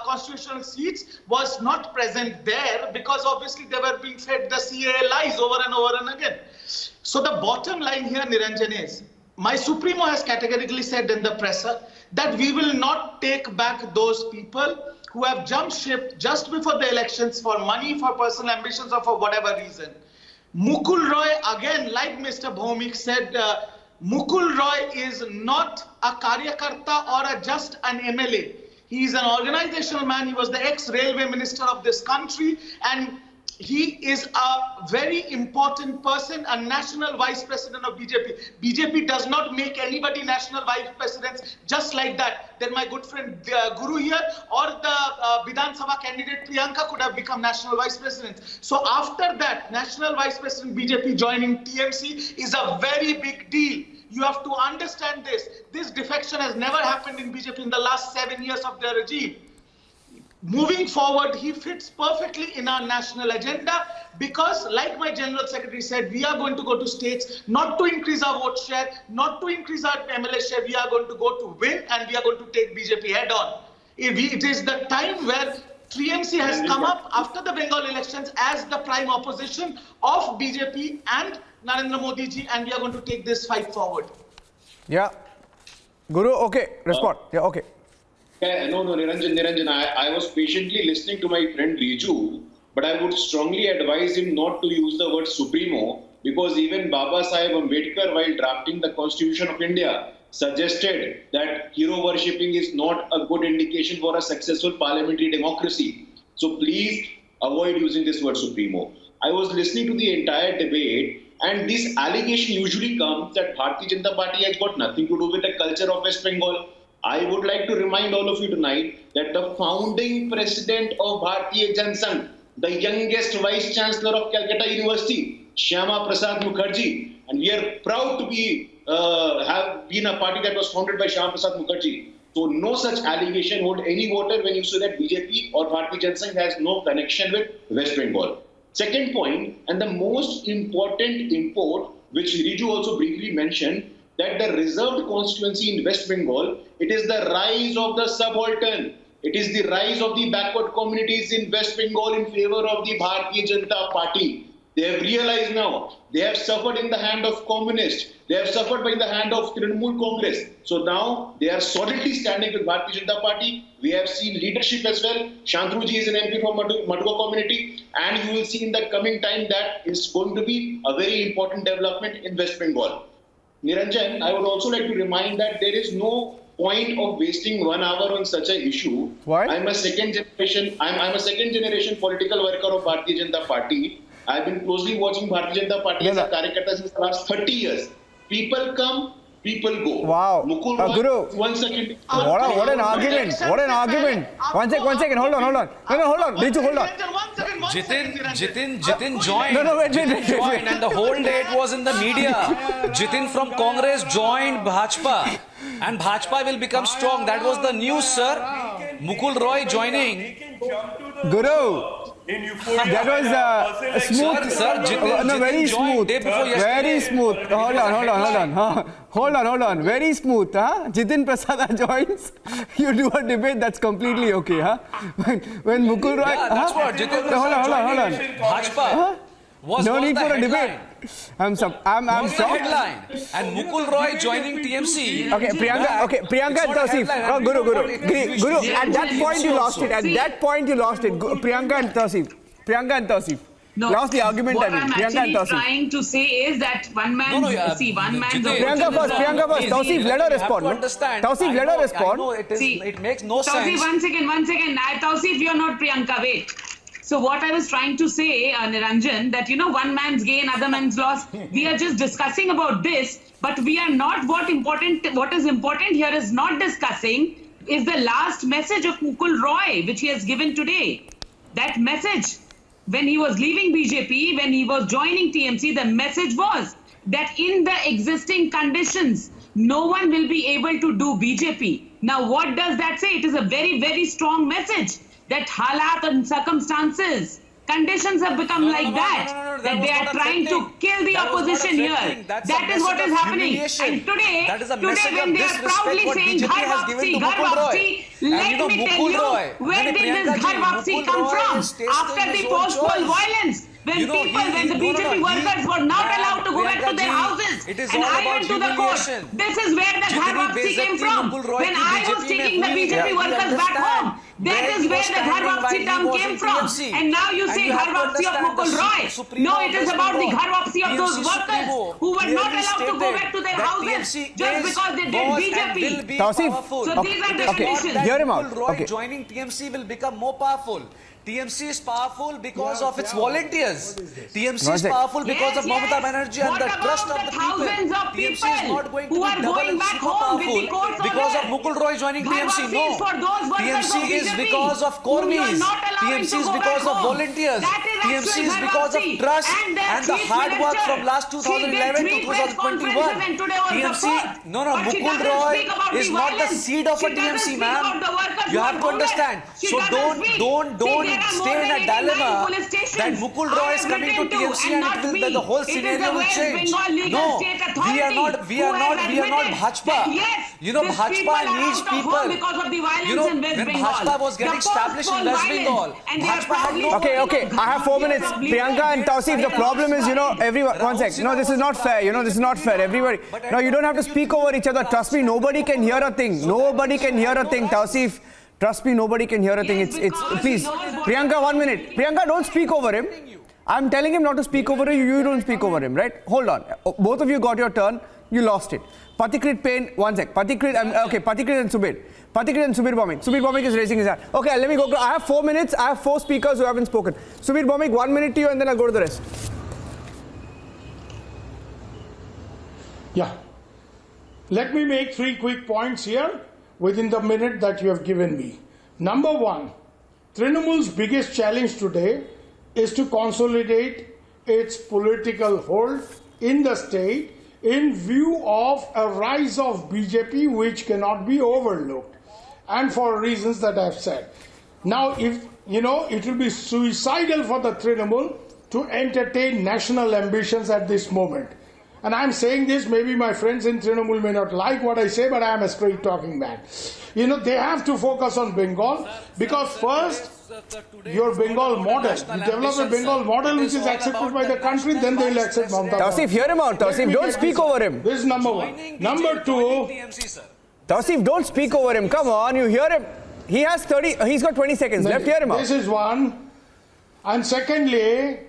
constitutional seats, was not present there because obviously they were being fed the CAA lies over and over and again. So the bottom line here, Niranjan, is my Supremo has categorically said in the presser that we will not take back those people who have jumped ship just before the elections for money, for personal ambitions, or for whatever reason. Mukul Roy, again, like Mr. Bhaumik said, Mukul Roy is not a Karyakarta or just an MLA. He is an organizational man. He was the ex-railway minister of this country, and he is a very important person, a national vice president of BJP. BJP does not make anybody national vice presidents just like that. Then my good friend Guru here or the Vidhan Sabha candidate Priyanka could have become national vice president. So after that, national vice president BJP joining TMC is a very big deal. You have to understand this. This defection has never happened in BJP in the last 7 years of their regime. Moving forward, he fits perfectly in our national agenda because, like my General Secretary said, we are going to go to states not to increase our vote share, not to increase our MLA share. We are going to go to win and we are going to take BJP head on. It is the time where TMC has come up after the Bengal elections as the prime opposition of BJP and Narendra Modi ji, and we are going to take this fight forward. Yeah. Guru, okay. Respond. Okay. No, Niranjan, I was patiently listening to my friend Riju, but I would strongly advise him not to use the word Supremo because even Baba Saheb Ambedkar, while drafting the Constitution of India, suggested that hero worshipping is not a good indication for a successful parliamentary democracy. So please avoid using this word Supremo. I was listening to the entire debate, and this allegation usually comes that Bharatiya Janata Party has got nothing to do with the culture of West Bengal. I would like to remind all of you tonight that the founding president of Bharatiya Janasangh, the youngest vice chancellor of Calcutta University, Shyama Prasad Mukherjee, and we are proud to be have been a party that was founded by Shyam Prasad Mukherjee. So no such allegation would any voter when you say that BJP or Bharatiya Janata Sangh has no connection with West Bengal. Second point, and the most important import, which Riju also briefly mentioned, that the reserved constituency in West Bengal, it is the rise of the subaltern. It is the rise of the backward communities in West Bengal in favor of the Bharatiya Janata Party. They have realized now, they have suffered in the hand of communists. They have suffered by the hand of Trinamool Congress. So now they are solidly standing with Bharatiya Janata Party. We have seen leadership as well. Shantanu ji is an MP from Madhua community. And you will see in the coming time that is going to be a very important development in West Bengal. Niranjan, I would also like to remind that there is no point of wasting 1 hour on such an issue. Why? I'm a second generation political worker of Bharatiya Janata Party. I've been closely watching Bharatiya Janata Party as a Karyakarta since the last 30 years. People come, people go. Wow. Mukul Roy, Guru. 1 second. What an argument. What an argument. One second. Hold on. No, hold on. Riju, hold on. Jitin joined. Wait. Joined, and the whole day it was in the media. Jitin from Congress joined Bhajpa, and Bhajpa will become strong. That was the news, sir. Mukul Roy joining. Guru. That was smooth. Sir, no, very smooth. Very smooth. Hold on. Very smooth. Huh? Jitin Prasad joins. You do a debate. That's completely okay. Huh? When Mukul Roy. Yeah, that's what Jitin Prasad Hold on. Bhajpa. No need for a debate. I'm shocked. Headline. And Mukul Roy joining TMC. Okay, Priyanka and Tausif. Guru. At that point you lost it. Priyanka and Tausif. No, lost the argument. What I'm actually trying to say is that one man. Priyanka first. Tausif, let her respond. Tausif, let her respond. It makes no sense. Tausif, one second. Tausif, you're not Priyanka. Wait. So what I was trying to say, Niranjan, that one man's gain, other man's loss. We are just discussing about this, but we are not. What is important here is not discussing is the last message of Mukul Roy, which he has given today. That message, when he was leaving BJP, when he was joining TMC, the message was that in the existing conditions, no one will be able to do BJP. Now, what does that say? It is a very, very strong message. That halat and circumstances, conditions have become that they are trying to kill the opposition here. That is what is happening. And today when they are proudly saying Ghar Wapsi, let me tell you, where did this Ghar Wapsi come from? After the post-poll violence. When the BJP workers were not allowed to go back to their houses, and I went to the court. This is where the Ghar Wapsi came from. When I was taking the BJP workers back home, that is where the Ghar Wapsi term came from. And now you say Ghar Wapsi of Mukul Roy. No, it is about the Ghar Wapsi of those workers who were not allowed to go back to their houses just because they did BJP. So these are definitions. Hear him out. Mukul Roy joining TMC will become more powerful. TMC is powerful because of its volunteers. TMC is powerful because of Mamata Banerjee and the trust of the people. TMC is not going to be double and super powerful because of Mukul Roy joining TMC. No. TMC is because of Kormis. TMC is because of volunteers. TMC is because of trust and the hard work from last 2011 to 2021. TMC, Mukul Roy is not the seed of a TMC, ma'am. You have to understand. So don't stay in a dilemma that Mukul Roy is coming to TMC and the whole scenario will change. No, we are not Bhajpa. Bhajpa needs people. When Bhajpa was getting established in West Bengal, Bhajpa had no... Okay, I have 4 minutes. Priyanka and Tausif, the problem is, everyone... One sec. No, this is not fair. This is not fair. Everybody... No, you don't have to speak over each other. Trust me, nobody can hear a thing. Tausif. Trust me, nobody can hear a thing. It's please. Priyanka, 1 minute. Priyanka, don't speak over him. I'm telling him not to speak over you. You don't speak over him, right? Hold on. Both of you got your turn. You lost it. Pathikrit Pain, 1 sec. Pathikrit and Subir. Pathikrit and Subir Bhaumik. Subir Bhaumik is raising his hand. Okay, let me go. I have 4 minutes. I have 4 speakers who haven't spoken. Subir Bhaumik, 1 minute to you and then I'll go to the rest. Yeah. Let me make 3 quick points here within the minute that you have given me. Number 1, Trinamool's biggest challenge today is to consolidate its political hold in the state in view of a rise of BJP which cannot be overlooked, and for reasons that I've said. Now, if it will be suicidal for the Trinamool to entertain national ambitions at this moment. And I'm saying this, maybe my friends in Trinamool may not like what I say, but I am a straight talking man. They have to focus on Bengal, because first, your Bengal model, you develop a Bengal model which is accepted by the country, then they will accept Mamata. Tausif, hear him out. Tausif, don't speak over him. This is number one. Number two, Tausif, don't speak over him. Come on, you hear him. He's got 20 seconds left. Hear him out. This is one. And secondly,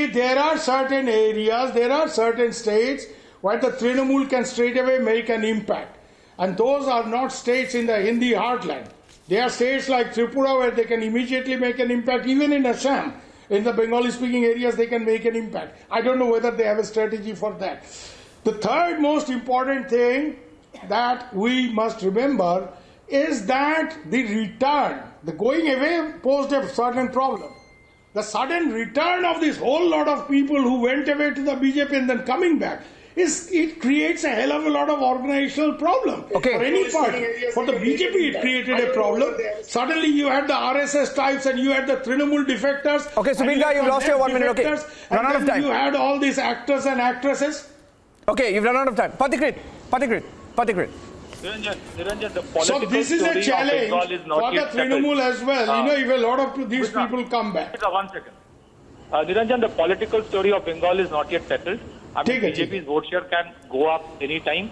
there are certain areas, there are certain states where the Trinamool can straight away make an impact. And those are not states in the Hindi heartland. They are states like Tripura where they can immediately make an impact. Even in Assam, in the Bengali speaking areas, they can make an impact. I don't know whether they have a strategy for that. The third most important thing that we must remember is that the return, the going away posed a certain problem. The sudden return of this whole lot of people who went away to the BJP and then coming back, it creates a hell of a lot of organizational problem for any party. For the BJP, it created a problem. Suddenly you had the RSS types and you had the Trinamool defectors. Okay, Subinka, you've lost your 1 minute. Okay, run out of time. You had all these actors and actresses. Okay, you've run out of time. Patikrit. Niranjan, the political so this is a challenge for the Trinamool as well. If a lot of these people come back. 1 second. Niranjan, the political story of Bengal is not yet settled. BJP's vote share can go up any time.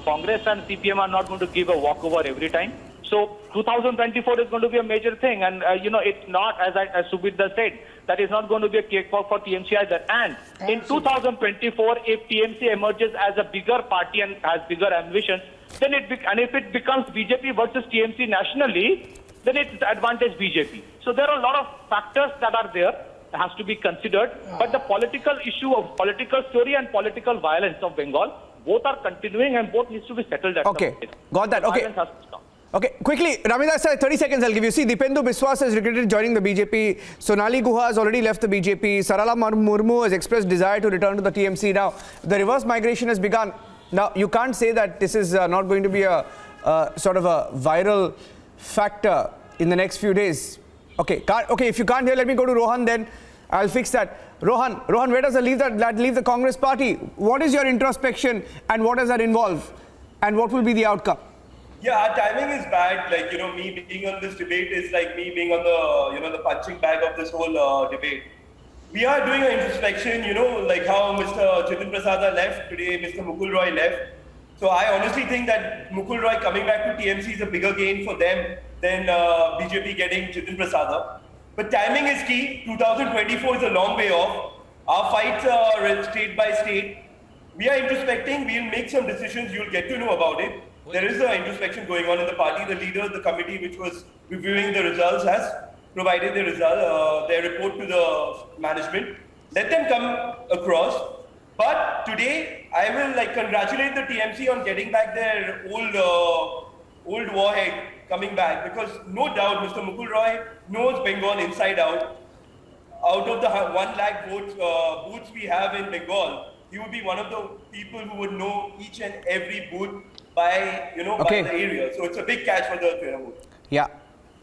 Congress and CPM are not going to give a walkover every time. So 2024 is going to be a major thing, and it's not, as Subidha said, that is not going to be a cakewalk for TMC either. And in 2024, if TMC emerges as a bigger party and has bigger ambitions, then if it becomes BJP versus TMC nationally, then it's advantage BJP. So there are a lot of factors that are there. Has to be considered, but the political issue of political story and political violence of Bengal, both are continuing and both needs to be settled at Okay, got that. Okay. Okay, quickly, Ramidas sir, 30 seconds I'll give you. See, Dipendu Biswas has regretted joining the BJP. Sonali Guha has already left the BJP. Sarala Murmu has expressed desire to return to the TMC. Now, the reverse migration has begun. Now, you can't say that this is not going to be a sort of a viral factor in the next few days. Okay, if you can't hear, let me go to Rohan then. I'll fix that. Rohan, where does that leave the Congress party? What is your introspection and what does that involve? And what will be the outcome? Yeah, our timing is bad. Like, me being on this debate is like me being on the, the punching bag of this whole debate. We are doing an introspection, like how Mr. Jitin Prasada left today, Mr. Mukul Roy left. So I honestly think that Mukul Roy coming back to TMC is a bigger gain for them than BJP getting Jitin Prasada. But timing is key. 2024 is a long way off. Our fights are state by state. We are introspecting. We'll make some decisions. You'll get to know about it. There is an introspection going on in the party. The leader of the committee, which was reviewing the results, has provided the result, their report to the management. Let them come across. But today, I will congratulate the TMC on getting back their old warhead coming back, because no doubt Mr. Mukul Roy knows Bengal inside out. Out of the 1 lakh booths we have in Bengal, he would be one of the people who would know each and every booth by by the area. So it's a big catch for the Trinamool.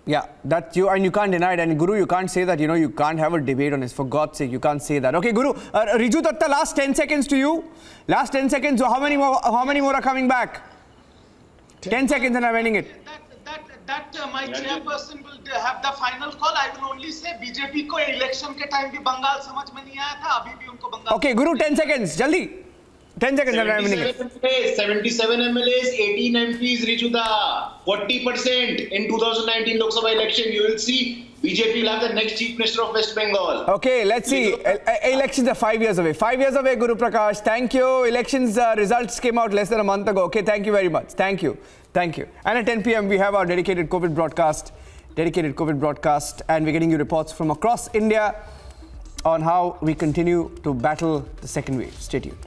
Yeah, that you can't deny it. And Guru, you can't say that you can't have a debate on this. For God's sake, you can't say that. Okay, Guru, Riju Datta, last 10 seconds to you. Last 10 seconds. So how many more are coming back? 10 seconds and I'm ending it. That my chairperson will have the final call. I will only say BJP को election के time भी बंगाल समझ में नहीं आया था. अभी भी उनको Bengal. Okay, Guru, 10 seconds, jaldi. 10 seconds and I'm ending it. 77 MLAs, 18 MPs, Rijuda. 40% in 2019 Lok Sabha election. You will see BJP will have the next Chief Minister of West Bengal. Okay, let's see. Elections are 5 years away. 5 years away, Guru Prakash. Thank you. Elections results came out less than a month ago. Okay, thank you very much. Thank you. And at 10 p.m. we have our dedicated COVID broadcast. And we're getting you reports from across India on how we continue to battle the second wave. Stay tuned.